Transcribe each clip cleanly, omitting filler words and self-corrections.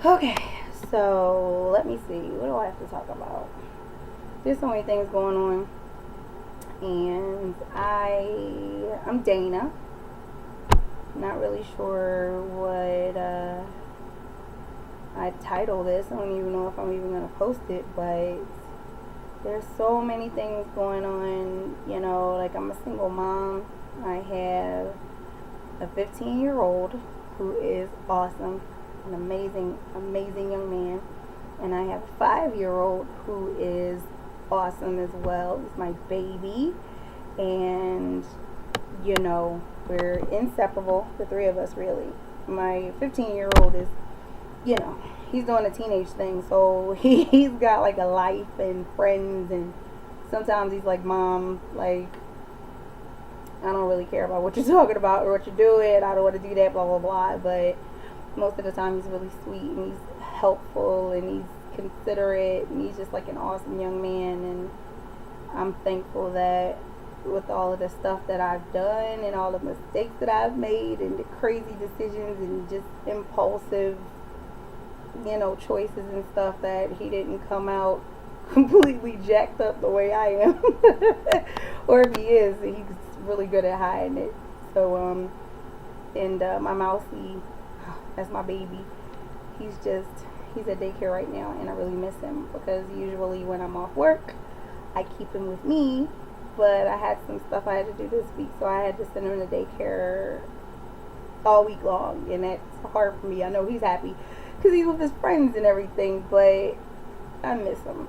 Okay, so let me see. What do I have to talk about? There's so many things going on, and I'm Dana. Not really sure what I title this. I don't even know if I'm even gonna post it, but there's so many things going on. Like I'm a single mom. I have a 15-year-old who is awesome, an amazing, amazing young man, and I have a 5-year-old who is awesome as well. He's my baby, and we're inseparable, the three of us, really. My 15-year-old is, he's doing a teenage thing, so he's got like a life and friends, and sometimes he's like, Mom, like, I don't really care about what you're talking about or what you're doing. I don't want to do that, blah, blah, blah. But most of the time, he's really sweet and he's helpful and he's considerate and he's just like an awesome young man. And I'm thankful that with all of the stuff that I've done and all the mistakes that I've made and the crazy decisions and just impulsive, choices and stuff, that he didn't come out completely jacked up the way I am. Or if he is, he's really good at hiding it. So, and my mousey, that's my baby. He's at daycare right now, and I really miss him because usually when I'm off work, I keep him with me. But I had some stuff I had to do this week, so I had to send him to daycare all week long, and that's hard for me. I know he's happy because he's with his friends and everything, but I miss him.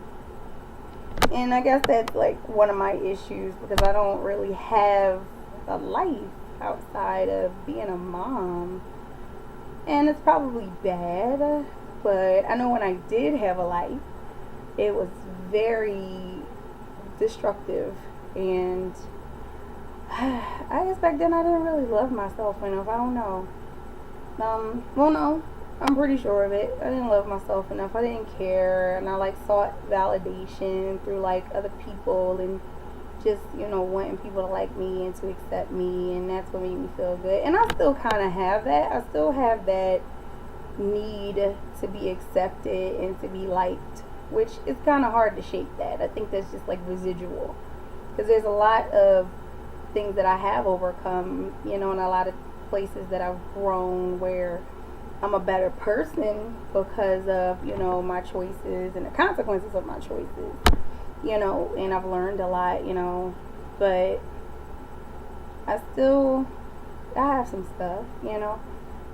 And I guess that's like one of my issues because I don't really have a life outside of being a mom. And it's probably bad, but I know when I did have a life, it was very destructive. And I guess back then I didn't really love myself enough. I don't know. Well, no, I'm pretty sure of it. I didn't love myself enough. I didn't care, and I like sought validation through like other people and just wanting people to like me and to accept me, and that's what made me feel good. And I still kind of have that. I still have that need to be accepted and to be liked, which is kind of hard to shake that. I think that's just like residual because there's a lot of things that I have overcome, and a lot of places that I've grown where I'm a better person because of, my choices and the consequences of my choices, and I've learned a lot, but I have some stuff,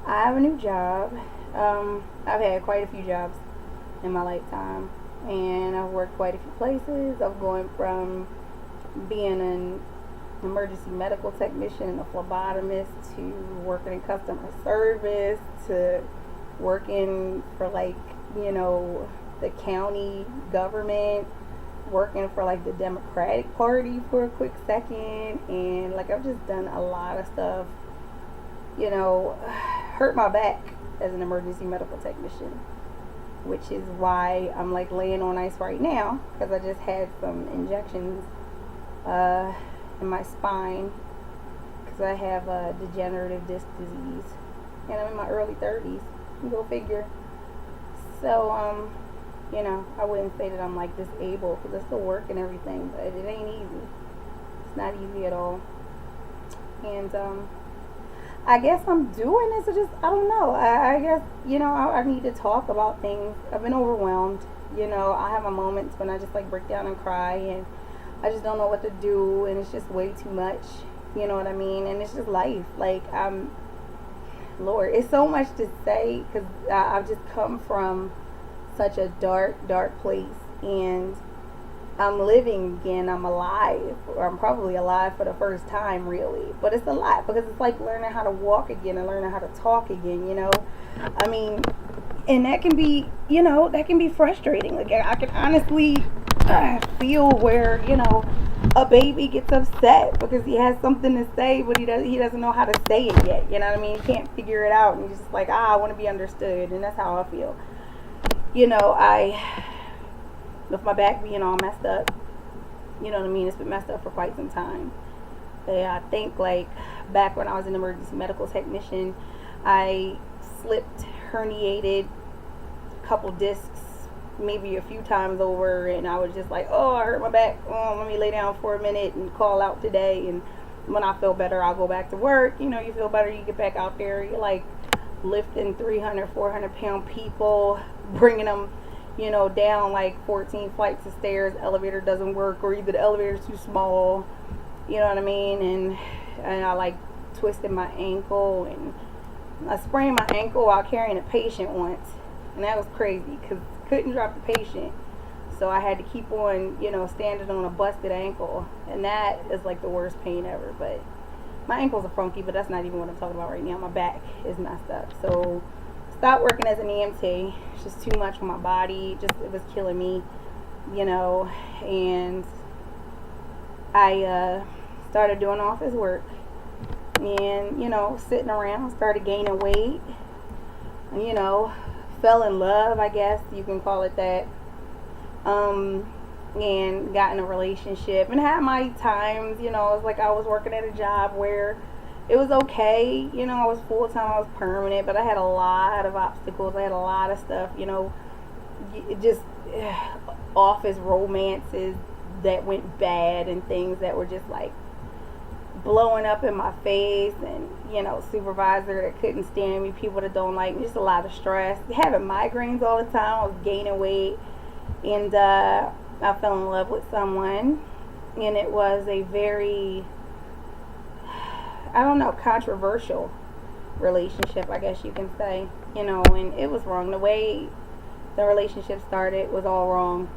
I have a new job. I've had quite a few jobs in my lifetime, and I've worked quite a few places. I've gone from being an emergency medical technician and a phlebotomist to working in customer service to working for the county government, working for like the Democratic Party for a quick second, and like I've just done a lot of stuff, hurt my back as an emergency medical technician, which is why I'm like laying on ice right now because I just had some injections in my spine because I have a degenerative disc disease, and I'm in my early 30s. You go figure. So I wouldn't say that I'm like disabled because I still work and everything, but it ain't easy. It's not easy at all. And I guess I'm doing this. I don't know. I guess I need to talk about things. I've been overwhelmed. I have my moments when I just like break down and cry, and I just don't know what to do, and it's just way too much. You know what I mean? And it's just life. Like Lord, it's so much to say because I've just come from such a dark, dark place, and I'm living again. I'm alive, or I'm probably alive for the first time, really. But it's a lot because it's like learning how to walk again and learning how to talk again. I mean, and that can be frustrating. Like I can honestly feel where a baby gets upset because he has something to say, but he doesn't know how to say it yet. You know what I mean? He can't figure it out, and he's just like, I want to be understood, and that's how I feel. I with my back being all messed up. You know what I mean? It's been messed up for quite some time. I think like back when I was an emergency medical technician, I slipped, herniated, couple discs, maybe a few times over, and I was just like, oh, I hurt my back. Oh, let me lay down for a minute and call out today. And when I feel better, I'll go back to work. You know, you feel better, you get back out there. You're like lifting 300, 400 pound people, bringing them, you know, down like 14 flights of stairs. Elevator doesn't work, or either the elevator's too small. You know what I mean? And I like twisted my ankle, and I sprained my ankle while carrying a patient once, and that was crazy because couldn't drop the patient, so I had to keep on, you know, standing on a busted ankle, and that is like the worst pain ever. But my ankles are funky, but that's not even what I'm talking about right now. My back is messed up, so stopped working as an EMT. It's just too much for my body. Just, it was killing me, you know. And I started doing office work, and, you know, sitting around, started gaining weight, and, you know, fell in love, I guess you can call it that, and got in a relationship and had my times. You know, it's like I was working at a job where it was okay, you know, I was full-time, I was permanent, but I had a lot of obstacles, I had a lot of stuff, you know, just office romances that went bad, and things that were just like blowing up in my face, and, you know, supervisor that couldn't stand me, people that don't like me, just a lot of stress, having migraines all the time. I was gaining weight, and I fell in love with someone, and it was a very, I don't know, controversial relationship, I guess you can say, you know. And it was wrong. The way the relationship started was all wrong,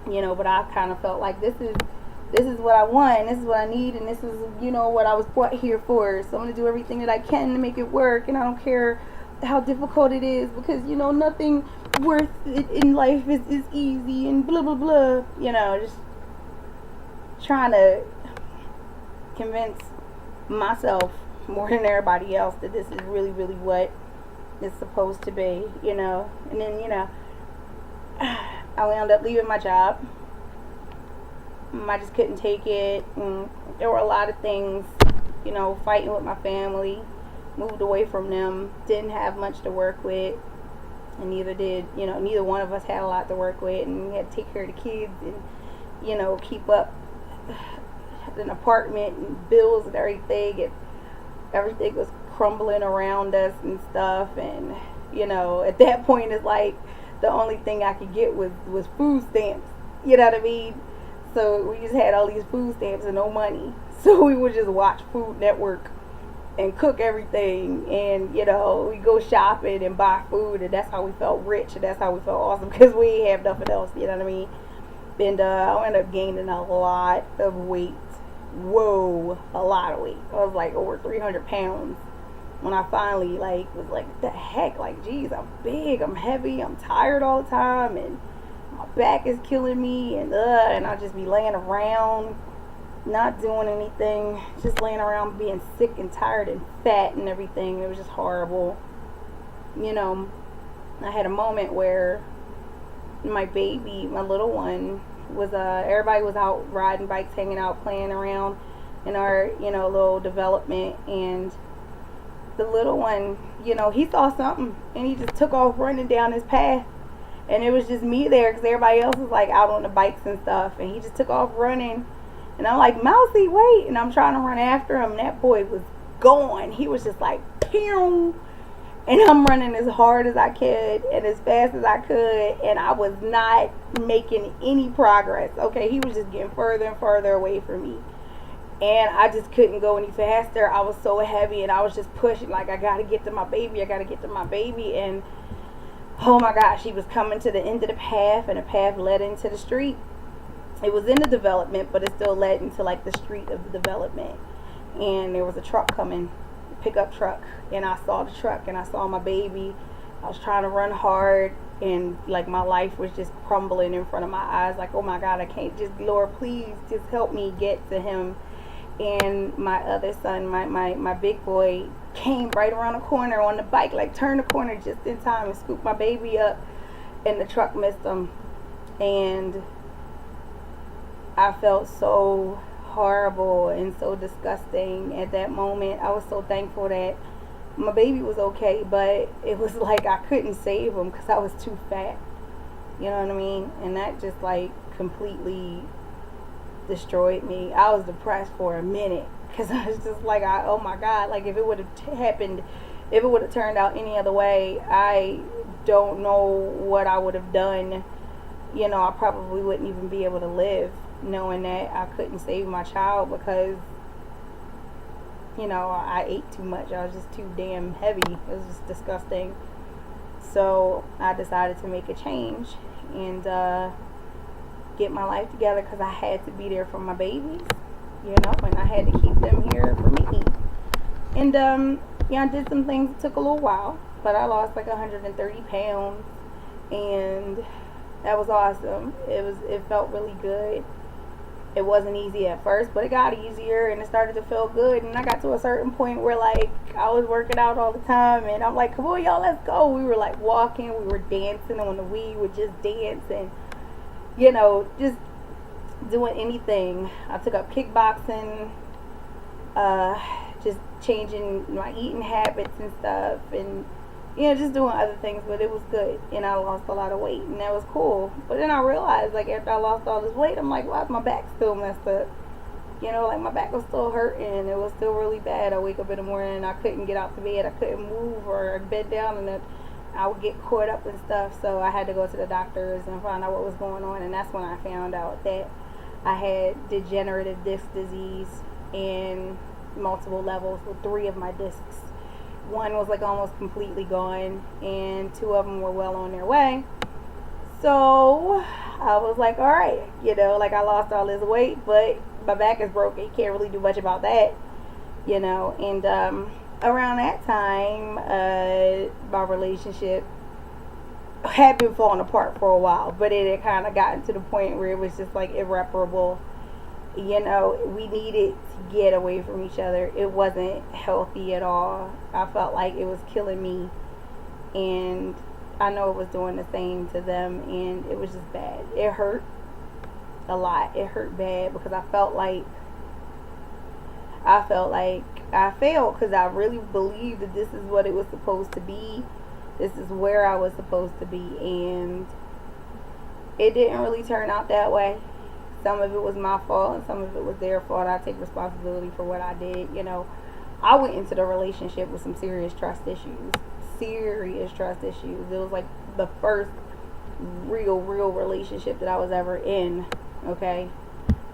you know, but I kind of felt like this is what I want, this is what I need, and this is, you know, what I was brought here for. So I'm going to do everything that I can to make it work, and I don't care how difficult it is, because, you know, nothing worth it in life is easy, and blah, blah, blah. You know, just trying to convince myself more than everybody else that this is really, really what it's supposed to be, you know. And then, you know, I wound up leaving my job. I just couldn't take it, and there were a lot of things, you know, fighting with my family, moved away from them, didn't have much to work with, and neither one of us had a lot to work with, and we had to take care of the kids, and, you know, keep up an apartment and bills and everything, and everything was crumbling around us and stuff. And, you know, at that point, it's like the only thing I could get was food stamps, you know what I mean? So we just had all these food stamps and no money. So we would just watch Food Network and cook everything, and, you know, we go shopping and buy food, and that's how we felt rich, and that's how we felt awesome, because we ain't have nothing else, you know what I mean? And I ended up gaining a lot of weight. Whoa, a lot of weight. I was like over 300 pounds when I finally was like, what the heck? Like, geez, I'm big, I'm heavy, I'm tired all the time, and my back is killing me, and I'll just be laying around, not doing anything, just laying around being sick and tired and fat and everything. It was just horrible. You know, I had a moment where my baby, my little one, was everybody was out riding bikes, hanging out, playing around in our, you know, little development, and the little one, you know, he saw something, and he just took off running down his path. And it was just me there, because everybody else was like out on the bikes and stuff. And he just took off running. And I'm like, Mousy, wait. And I'm trying to run after him. And that boy was gone. He was just like, pew. And I'm running as hard as I could and as fast as I could. And I was not making any progress. Okay, he was just getting further and further away from me. And I just couldn't go any faster. I was so heavy, and I was just pushing like, I got to get to my baby. I got to get to my baby. And oh my gosh, he was coming to the end of the path, and the path led into the street. It was in the development, but it still led into like the street of the development. And there was a truck coming, a pickup truck, and I saw the truck, and I saw my baby. I was trying to run hard, and like my life was just crumbling in front of my eyes. Like, oh my God, I can't, just, Lord, please just help me get to him. And my other son, my big boy, came right around the corner on the bike, like turned the corner just in time and scooped my baby up, and the truck missed him. And I felt so horrible and so disgusting at that moment. I was so thankful that My baby was okay, but it was like I couldn't save him because I was too fat. You know what I mean? And that just like completely destroyed me. I was depressed for a minute because I was just like, oh my God, like if it would have happened, if it would have turned out any other way, I don't know what I would have done. You know, I probably wouldn't even be able to live knowing that I couldn't save my child because, you know, I ate too much. I was just too damn heavy. It was just disgusting. So I decided to make a change and get my life together because I had to be there for my babies, you know, and I had to keep them here for me. And yeah, I did some things. It took a little while, but I lost like 130 pounds, and that was awesome. It felt really good. It wasn't easy at first, but it got easier and it started to feel good. And I got to a certain point where like I was working out all the time and I'm like, come on y'all, let's go. We were like walking, we were dancing on the Wii, would just dance and, you know, just doing anything. I took up kickboxing, just changing my eating habits and stuff, and you know, just doing other things, but it was good, and I lost a lot of weight, and that was cool. But then I realized, like, after I lost all this weight, I'm like, why is my back still messed up? You know, like, my back was still hurting, and it was still really bad. I wake up in the morning, and I couldn't get out the bed, I couldn't move, or bed down, and I would get caught up and stuff, so I had to go to the doctors and find out what was going on, and that's when I found out that I had degenerative disc disease in multiple levels with 3 of my discs. One was like almost completely gone, and 2 of them were well on their way. So I was like, all right, you know, like I lost all this weight, but my back is broken. You can't really do much about that, you know. And around that time, my relationship had been falling apart for a while, but it had kind of gotten to the point where it was just like irreparable. You know, we needed to get away from each other. It wasn't healthy at all. I felt like it was killing me, and I know it was doing the same to them, and it was just bad. It hurt a lot. It hurt bad because I felt like I failed because I really believed that this is what it was supposed to be. This is where I was supposed to be, and it didn't really turn out that way. Some of it was my fault and some of it was their fault. I take responsibility for what I did. You know, I went into the relationship with some serious trust issues. Serious trust issues. It was like the first real relationship that I was ever in. Okay?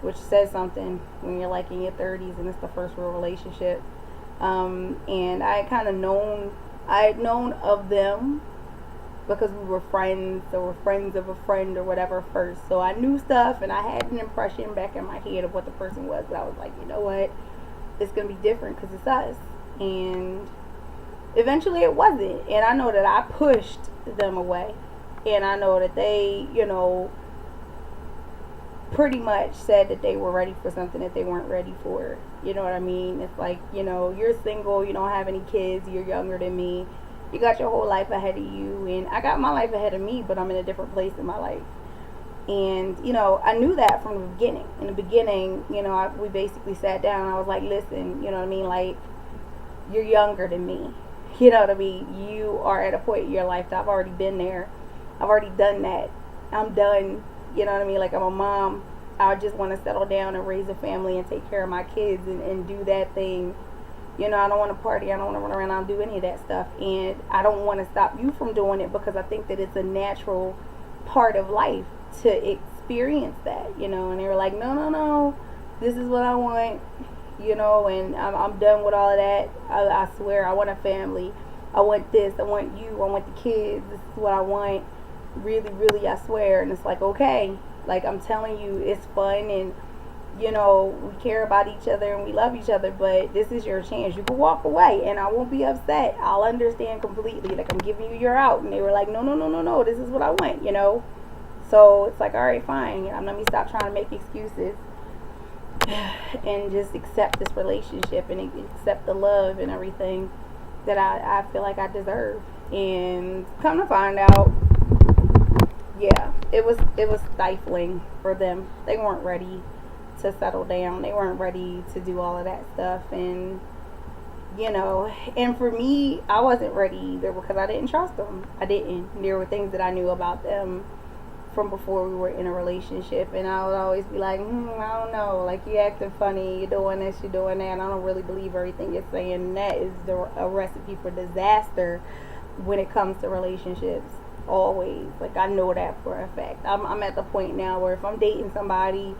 Which says something when you're like in your 30s and it's the first real relationship. And I had known of them because we were friends or were friends of a friend or whatever first. So I knew stuff and I had an impression back in my head of what the person was. But I was like, you know what? It's going to be different because it's us. And eventually it wasn't. And I know that I pushed them away. And I know that they, you know, pretty much said that they were ready for something that they weren't ready for. You know what I mean? It's like, you know, you're single, you don't have any kids, you're younger than me. You got your whole life ahead of you, and I got my life ahead of me, but I'm in a different place in my life. And, you know, I knew that from the beginning. In the beginning, you know, we basically sat down, and I was like, listen, you know what I mean, like, you're younger than me. You know what I mean? You are at a point in your life that I've already been there. I've already done that. I'm done. You know what I mean? Like, I'm a mom. I just want to settle down and raise a family and take care of my kids and do that thing. You know, I don't want to party. I don't want to run around and do any of that stuff. And I don't want to stop you from doing it because I think that it's a natural part of life to experience that, you know. And they were like, no, this is what I want, you know, and I'm done with all of that. I swear, I want a family. I want this. I want you. I want the kids. This is what I want. Really, I swear. And it's like, okay, like I'm telling you, it's fun and, you know, we care about each other and we love each other, but this is your chance. You can walk away and I won't be upset. I'll understand completely. Like, I'm giving you your out. And they were like, no, this is what I want, you know. So it's like, all right, fine. Let me stop trying to make excuses and just accept this relationship and accept the love and everything that I feel like I deserve. And come to find out, yeah, it was stifling for them. They weren't ready to settle down. They weren't ready to do all of that stuff. And you know. And for me, I wasn't ready either because I didn't trust them. I didn't. There were things that I knew about them from before we were in a relationship, and I would always be like, I don't know, like, you acting funny, you're doing this, you're doing that, and I don't really believe everything you're saying. And that is a recipe for disaster when it comes to relationships. Always, like, I know that for a fact. I'm at the point now where if I'm dating somebody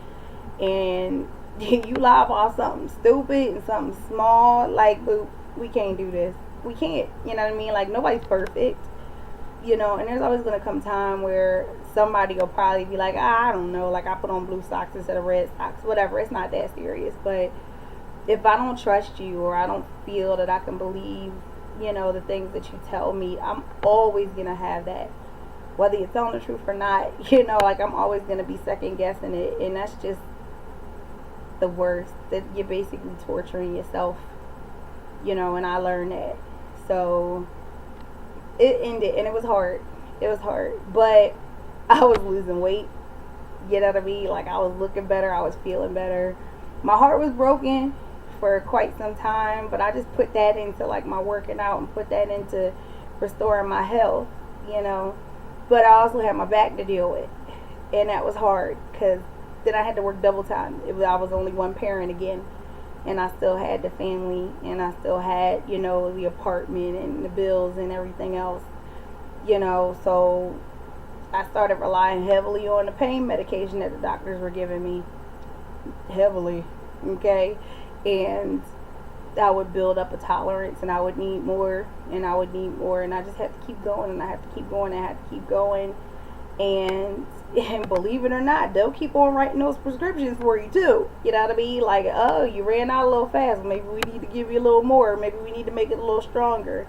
and you lie about something stupid and something small, like, boo, we can't do this. We can't. You know what I mean? Like, nobody's perfect. You know, and there's always gonna come time where somebody will probably be like, I don't know, like, I put on blue socks instead of red socks, whatever. It's not that serious. But if I don't trust you, or I don't feel that I can believe, you know, the things that you tell me, I'm always gonna have that, whether you're telling the truth or not. You know, like, I'm always gonna be second guessing it, and that's just the worst. That you're basically torturing yourself, you know. And I learned that. So it ended, and it was hard. It was hard, but I was losing weight. You know what I mean? Like, I was looking better. I was feeling better. My heart was broken for quite some time, but I just put that into, like, my working out, and put that into restoring my health, you know. But I also had my back to deal with, and that was hard because then I had to work double time. I was only one parent again, and I still had the family, and I still had, you know, the apartment and the bills and everything else, you know. So I started relying heavily on the pain medication that the doctors were giving me, heavily, okay. And I would build up a tolerance, and I would need more, and I would need more, and I just had to keep going, and I had to keep going, and I had to keep going. And believe it or not, they'll keep on writing those prescriptions for you too. You know what I mean? Like, oh, you ran out a little fast. Maybe we need to give you a little more. Maybe we need to make it a little stronger.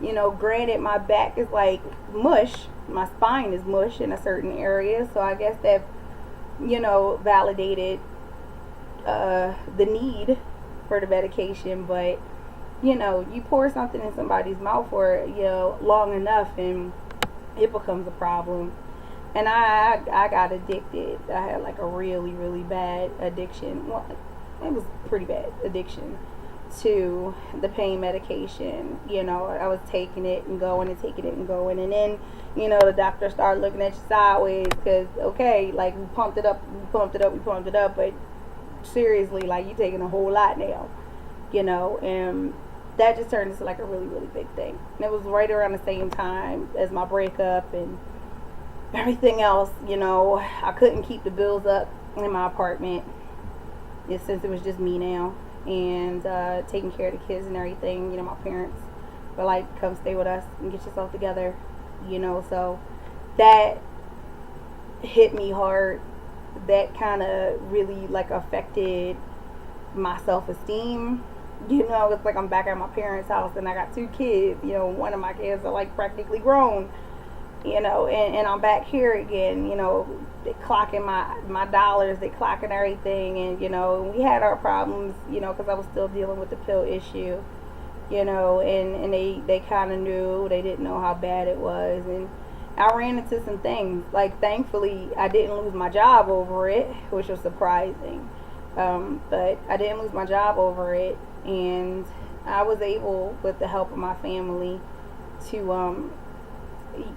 You know, granted, my back is like mush. My spine is mush in a certain area. So I guess that, you know, validated the need for the medication. But, you know, you pour something in somebody's mouth for, you know, long enough, and it becomes a problem. And I got addicted. I had, like, a really, really bad addiction. Well, it was pretty bad addiction to the pain medication. You know, I was taking it and going and taking it and going. And then, you know, the doctor started looking at you sideways because, okay, like, we pumped it up, but seriously, like, you taking a whole lot now, you know. And that just turned into, like, a really, really big thing. And it was right around the same time as my breakup and everything else. You know, I couldn't keep the bills up in my apartment, since it was just me now, and taking care of the kids and everything. You know, my parents were like, come stay with us and get yourself together, you know. So that hit me hard. That kind of really, like, affected my self-esteem. You know, it's like I'm back at my parents' house, and I got 2 kids. You know, one of my kids are, like, practically grown. You know, and I'm back here again. You know, they clocking my dollars, they clocking everything. And, you know, we had our problems, you know, because I was still dealing with the pill issue, you know. And they kind of knew. They didn't know how bad it was. And I ran into some things. Like, thankfully, I didn't lose my job over it, which was surprising. But I didn't lose my job over it. And I was able, with the help of my family, to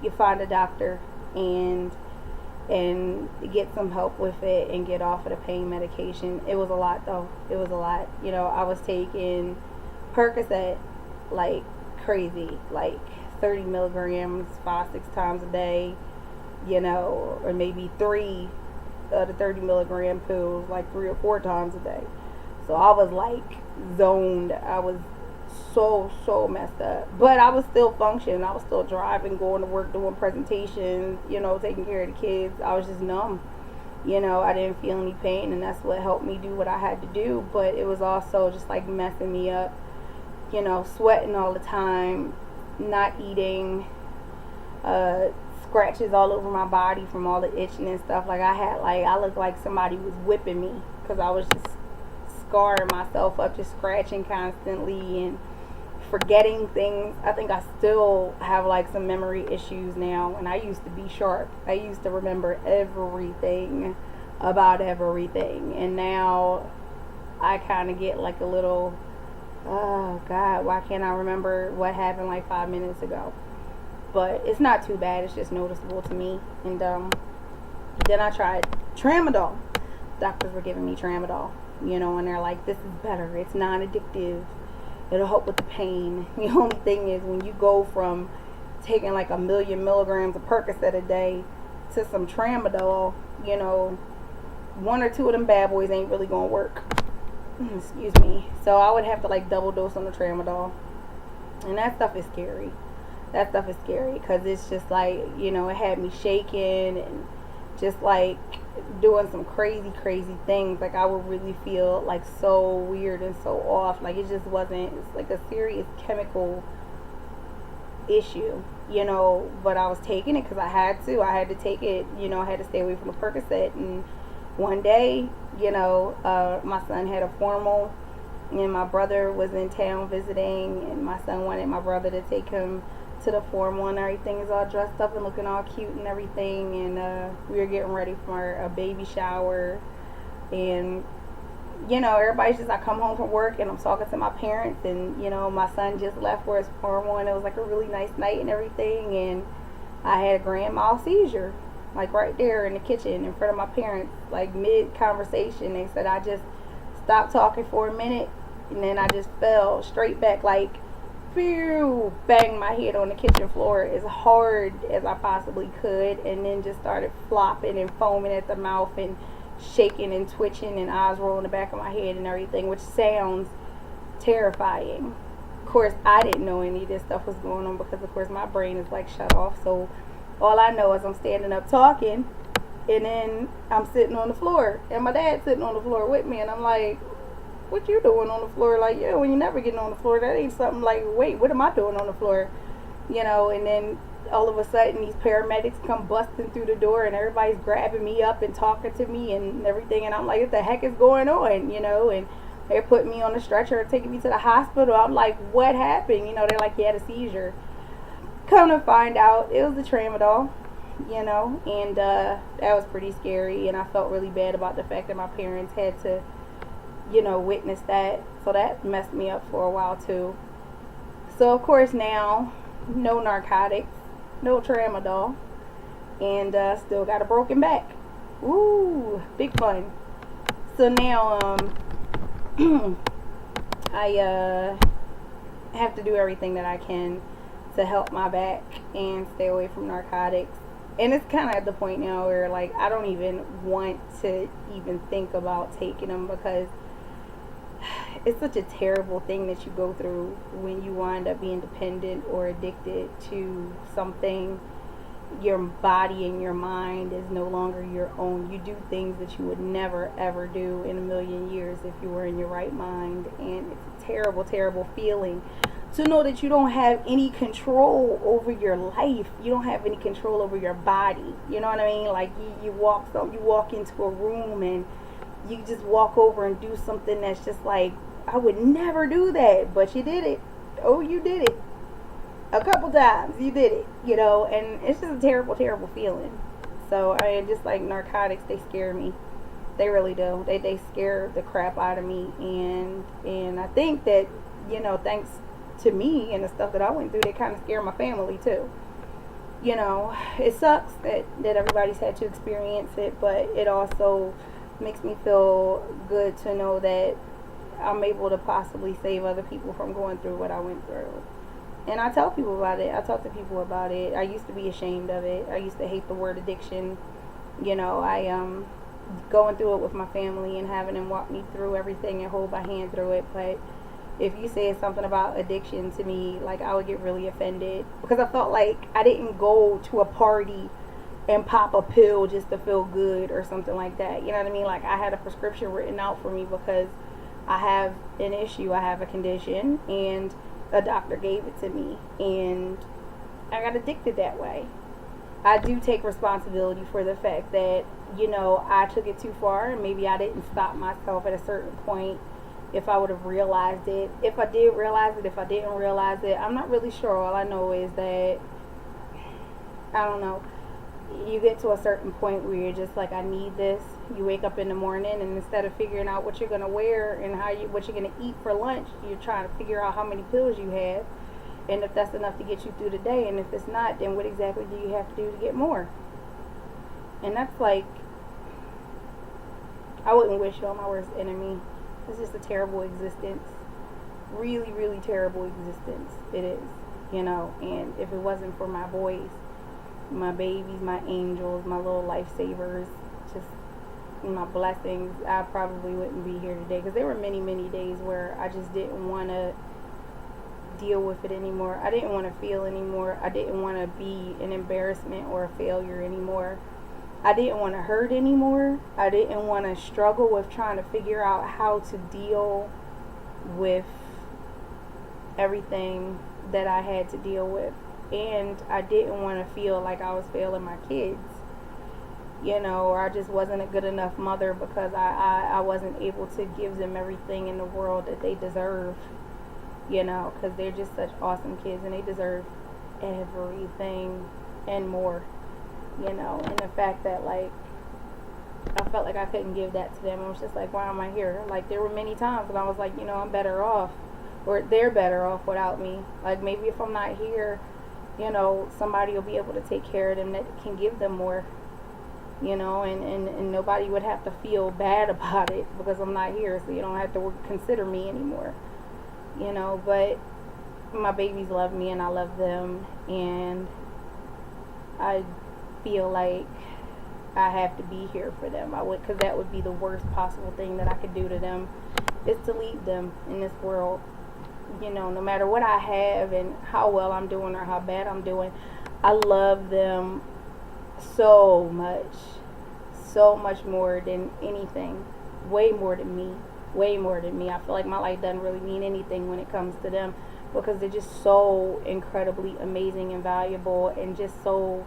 you find a doctor and get some help with it and get off of the pain medication. It was a lot, though. It was a lot. You know, I was taking Percocet like crazy, like 30 milligrams 5-6 times a day, you know, or maybe 3 of the 30 milligram pills like 3 or 4 times a day. So I was, like, zoned. I was so messed up, but I was still functioning. I was still driving, going to work, doing presentations, you know, taking care of the kids. I was just numb, you know. I didn't feel any pain, and that's what helped me do what I had to do. But it was also just, like, messing me up, you know, sweating all the time, not eating, scratches all over my body from all the itching and stuff. Like, I looked like somebody was whipping me because I was just scarring myself up, just scratching constantly and forgetting things. I think I still have, like, some memory issues now, and I used to be sharp. I used to remember everything about everything, and now I kind of get, like, a little Oh God, why can't I remember what happened like 5 minutes ago? But it's not too bad. It's just noticeable to me. And then I tried tramadol. Doctors were giving me tramadol, and they're like, "This is better. It's non-addictive. It'll help with the pain." The only thing is, when you go from taking like 1,000,000 milligrams of Percocet a day to some tramadol, 1 or 2 of them bad boys ain't really gonna work. Excuse me. So I would have to like double dose on the tramadol, and that stuff is scary. That stuff is scary because it's just like, it had me shaking and just like doing some crazy, crazy things. Like I would really feel like so weird and so off. Like it just wasn't, it's like a serious chemical issue, but I was taking it because I had to. I had to take it, I had to stay away from the Percocet. And one day, my son had a formal, and my brother was in town visiting, and my son wanted my brother to take him to the formal, and everything is all dressed up and looking all cute and everything. And we were getting ready for a baby shower, and everybody's just, I come home from work and I'm talking to my parents, and my son just left for his formal, and it was like a really nice night and everything, and I had a grand mal seizure, like right there in the kitchen in front of my parents, like mid conversation. They said I just stopped talking for a minute, and then I just fell straight back, like phew, banged my head on the kitchen floor as hard as I possibly could, and then just started flopping and foaming at the mouth and shaking and twitching and eyes rolling the back of my head and everything, which sounds terrifying. Of course, I didn't know any of this stuff was going on because, of course, my brain is like shut off. So all I know is I'm standing up talking, and then I'm sitting on the floor, and my dad's sitting on the floor with me, and I'm like, "What you doing on the floor?" Like, when you never getting on the floor, that ain't something. Like, wait, what am I doing on the floor? And then all of a sudden these paramedics come busting through the door, and everybody's grabbing me up and talking to me and everything, and I'm like, what the heck is going on? And they're putting me on the stretcher and taking me to the hospital. I'm like, what happened? They're like, he had a seizure. Come to find out, it was the tramadol. And that was pretty scary, and I felt really bad about the fact that my parents had to witness that. So that messed me up for a while too. So of course now, no narcotics, no tramadol, and still got a broken back. Ooh, big fun. So now I have to do everything that I can to help my back and stay away from narcotics. And it's kind of at the point now where like I don't even want to even think about taking them, because it's such a terrible thing that you go through when you wind up being dependent or addicted to something. Your body and your mind is no longer your own. You do things that you would never ever do in a million years if you were in your right mind. And it's a terrible, terrible feeling to know that you don't have any control over your life. You don't have any control over your body. You know what I mean? Like you walk into a room and you just walk over and do something that's just like, I would never do that, but you did it. Oh, you did it. A couple times you did it, and it's just a terrible, terrible feeling. So I mean, just like narcotics, they scare me. They really do. They scare the crap out of me, and I think that, thanks to me and the stuff that I went through, they kind of scare my family too. It sucks that everybody's had to experience it, but it also makes me feel good to know that I'm able to possibly save other people from going through what I went through. And I tell people about it. I talk to people about it. I used to be ashamed of it. I used to hate the word addiction. I going through it with my family and having them walk me through everything and hold my hand through it. But if you said something about addiction to me, like, I would get really offended, because I felt like I didn't go to a party and pop a pill just to feel good or something like that. You know what I mean? Like, I had a prescription written out for me because I have an issue, I have a condition, and a doctor gave it to me, and I got addicted that way. I do take responsibility for the fact that, I took it too far, and maybe I didn't stop myself at a certain point. If I would have realized it, if I did realize it, if I didn't realize it, I'm not really sure. All I know is that, I don't know, you get to a certain point where you're just like, I need this. You wake up in the morning, and instead of figuring out what you're gonna wear and what you're gonna eat for lunch, you're trying to figure out how many pills you have, and if that's enough to get you through the day. And if it's not, then what exactly do you have to do to get more? And that's like, I wouldn't wish it on my worst enemy. It's just a terrible existence. Really, really terrible existence. It is, you know. And if it wasn't for my boys, my babies, my angels, my little lifesavers, just my blessings, I probably wouldn't be here today. Because there were many, many days where I just didn't want to deal with it anymore. I didn't want to feel anymore. I didn't want to be an embarrassment or a failure anymore. I didn't want to hurt anymore. I didn't want to struggle with trying to figure out how to deal with everything that I had to deal with. And I didn't want to feel like I was failing my kids, you know, or I just wasn't a good enough mother because I wasn't able to give them everything in the world that they deserve, you know, because they're just such awesome kids and they deserve everything and more, you know. And the fact that, like, I felt like I couldn't give that to them. I was just like, why am I here? Like, there were many times when I was like, you know, I'm better off, or they're better off without me. Like, maybe if I'm not here, you know, somebody will be able to take care of them that can give them more, you know, and nobody would have to feel bad about it because I'm not here, so you don't have to consider me anymore, you know. But my babies love me and I love them, and I feel like I have to be here for them. Because that would be the worst possible thing that I could do to them, is to leave them in this world. You know, no matter what I have and how well I'm doing or how bad I'm doing, I love them so much more than anything. Way more than me. I feel like my life doesn't really mean anything when it comes to them, because they're just so incredibly amazing and valuable and just so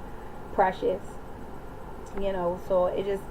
precious, you know. So it just